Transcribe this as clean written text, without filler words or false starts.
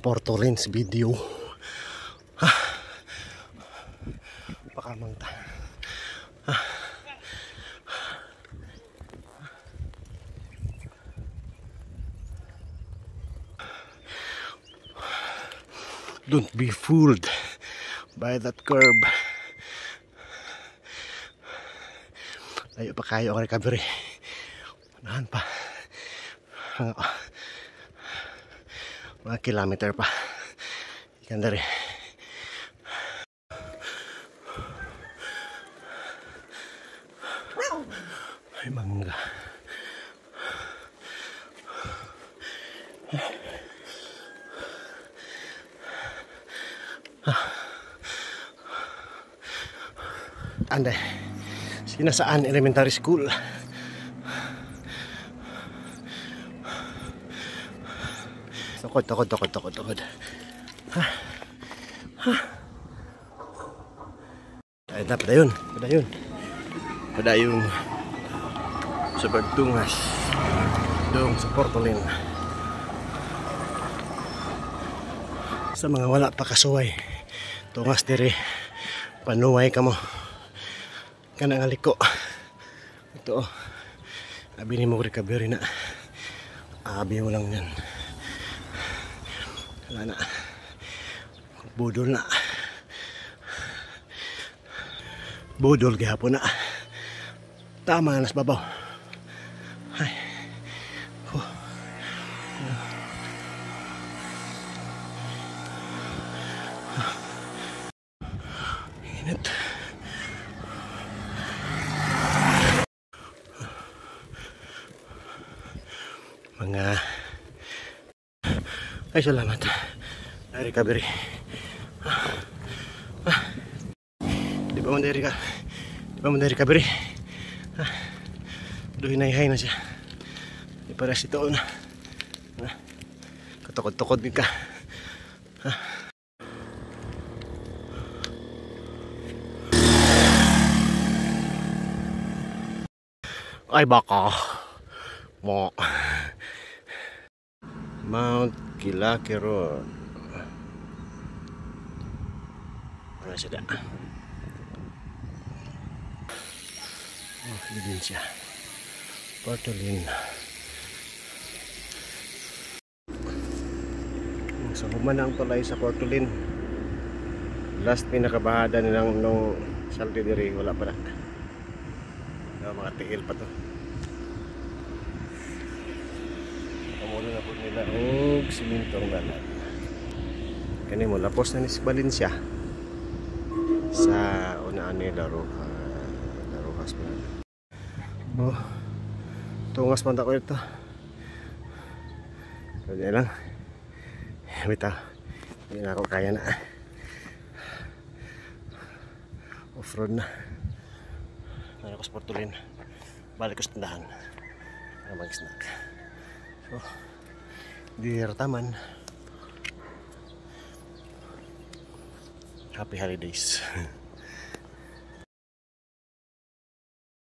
Porto Lens video. Pakamang ta. Don't be fooled by that curve. Layo pa kayo ang recovery. Unahan pa. Mga kilometer pa. Ikan dari. Ay mangga. Ande, Sinasaan Elementary School. Tukod. Ay, padayon. Padayon sa Bagtungas. Doon sa Porto Lens. Sa mga wala pa kasuway, tungas diri, panuway ka mo. Kanang aliko. Ito oh. Abi ni mo recovery na. Abi mo lang yan. Wala na. Budol na. Budol gihapon na. Tama na sa babaw. Ay. Init. Mga ay salamat. Recovery. Di ba man recovery? Duhinay-hay na siya. Di para si Toon. Katukod-tukod din ka. Ay baka mo. Mount Kilaki Road. Ano siya? Oh, din siya. Porto Lens. So, humanang tulay sa Porto Lens. Last pinakabahada nilang nung salty diri, wala pa na. Mga tiil pa to. Kamulo na po nila og simintong dalan. Kani mo lapos na ni Valencia sa unaan ni Larojas pa. Oh, tungas man ako ito. Kaya lang. Bitaw. Hindi na ako kaya na. Off-road na. Nara ko sa Porto Lens. Balik ko sa tindahan para mag-snack. So, di rataman. Happy holidays.